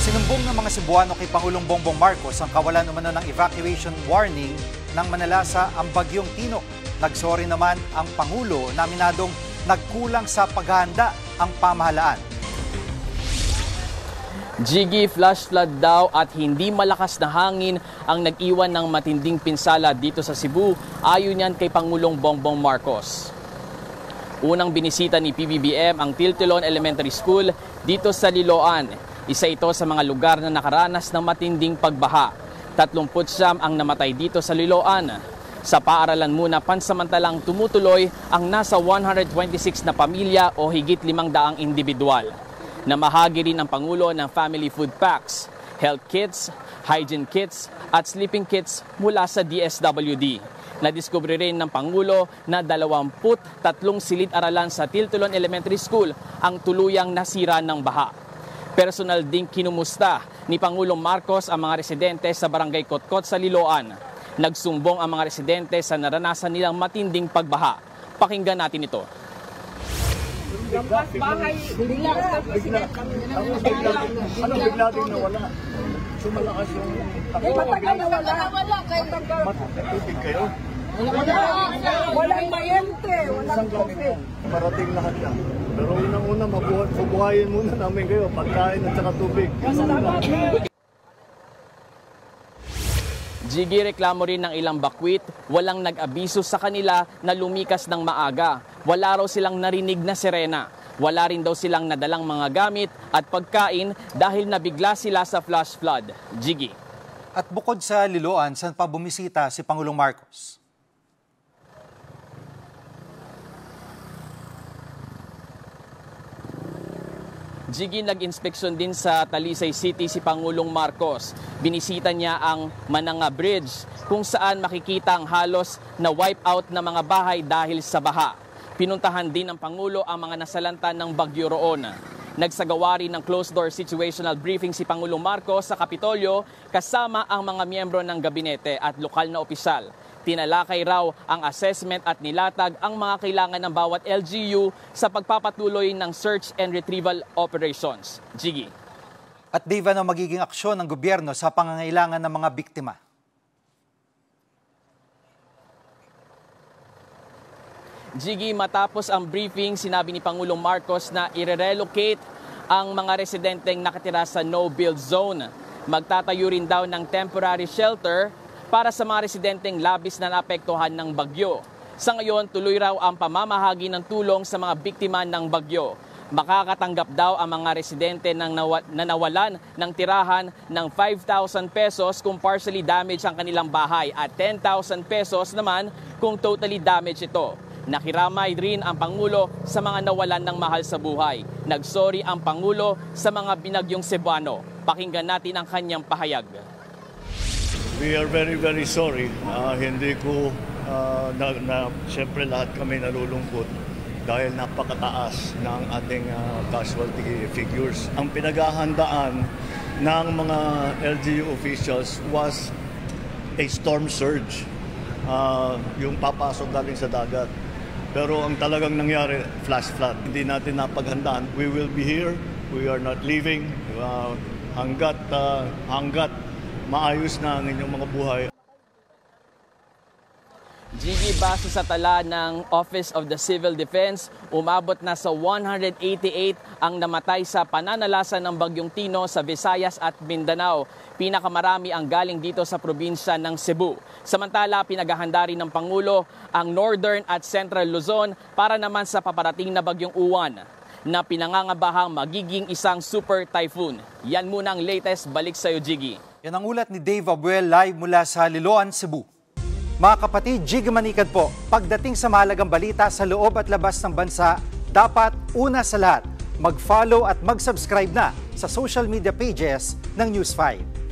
Sinumbong ng mga Cebuano kay Pangulong Bongbong Marcos ang kawalan umano ng evacuation warning nang manalasa ang bagyong Tino. Nagsorry naman ang Pangulo na aminadong nagkulang sa paghahanda ang pamahalaan. Jiggy, flash flood daw at hindi malakas na hangin ang nag-iwan ng matinding pinsala dito sa Cebu, ayon yan kay Pangulong Bongbong Marcos. Unang binisita ni PBBM ang Tiltilon Elementary School dito sa Liloan. Isa ito sa mga lugar na nakaranas ng matinding pagbaha. 39 ang namatay dito sa Liloan. Sa paaralan muna pansamantalang tumutuloy ang nasa 126 na pamilya o higit 500 individual. Namahagi rin ang Pangulo ng family food packs, health kits, hygiene kits at sleeping kits mula sa DSWD. Nadiskubre rin ng Pangulo na 23 silid-aralan sa Tiltilon Elementary School ang tuluyang nasira ng baha. Personal ding kinumusta ni Pangulong Marcos ang mga residente sa Barangay Kotkot sa Liloan. Nagsumbong ang mga residente sa naranasan nilang matinding pagbaha. Pakinggan natin ito. Bigla din nawala. Sumalakas yung Matagal nawala. matutubig kayo. Walang mayente, walang tubig. Parating lahat yan. Pero unang-una, subuhayin muna namin kayo. Pagkain at saka tubig. Jiggy, reklamo rin ng ilang bakwit, walang nag-abiso sa kanila na lumikas ng maaga. Wala raw silang narinig na sirena. Wala rin daw silang nadalang mga gamit at pagkain dahil nabigla sila sa flash flood. Jiggy. At bukod sa Liloan, saan pa bumisita si Pangulong Marcos? Jiggy, nag-inspeksyon din sa Talisay City si Pangulong Marcos. Binisita niya ang Mananga Bridge kung saan makikita ang halos na wipe out na mga bahay dahil sa baha. Pinuntahan din ng Pangulo ang mga nasalanta ng bagyo roon. Nagsagawa rin ng closed-door situational briefing si Pangulong Marcos sa Kapitolyo kasama ang mga miyembro ng gabinete at lokal na opisyal. Tinalakay raw ang assessment at nilatag ang mga kailangan ng bawat LGU sa pagpapatuloy ng search and retrieval operations. Jiggy. At Dave, ano magiging aksyon ng gobyerno sa pangangailangan ng mga biktima? Jiggy, matapos ang briefing, sinabi ni Pangulong Marcos na i-relocate ang mga residenteng nakatira sa no-build zone. Magtatayo rin daw ng temporary shelter para sa mga residenteng labis na naapektuhan ng bagyo. Sa ngayon, tuloy raw ang pamamahagi ng tulong sa mga biktima ng bagyo. Makakatanggap daw ang mga residente na nawalan ng tirahan ng 5,000 pesos kung partially damaged ang kanilang bahay at 10,000 pesos naman kung totally damaged ito. Nakiramay rin ang Pangulo sa mga nawalan ng mahal sa buhay. Nagsorry ang Pangulo sa mga binagyong Cebuano. Pakinggan natin ang kanyang pahayag. We are very, very sorry. Hindi ko, siyempre lahat kami nalulungkot dahil napakataas ng ating casualty figures. Ang pinaghahandaan ng mga LGU officials was a storm surge, yung papasok galing sa dagat. Pero ang talagang nangyari, flash flood. Hindi natin napaghandaan. We will be here. We are not leaving hanggat maayos na ang inyong mga buhay. Jiggy, base sa tala ng Office of the Civil Defense, umabot na sa 188 ang namatay sa pananalasa ng Bagyong Tino sa Visayas at Mindanao. Pinakamarami ang galing dito sa probinsya ng Cebu. Samantala, pinaghahanda rin ng Pangulo ang Northern at Central Luzon para naman sa paparating na Bagyong Uwan na pinangangabahang magiging isang super typhoon. Yan muna ang latest. Balik sa'yo, Jiggy. Yan ang ulat ni Dave Abuel live mula sa Liloan, Cebu. Mga kapatid, Jiggy Manikad po. Pagdating sa mahalagang balita sa loob at labas ng bansa, dapat una sa lahat, mag-follow at mag-subscribe na sa social media pages ng News 5.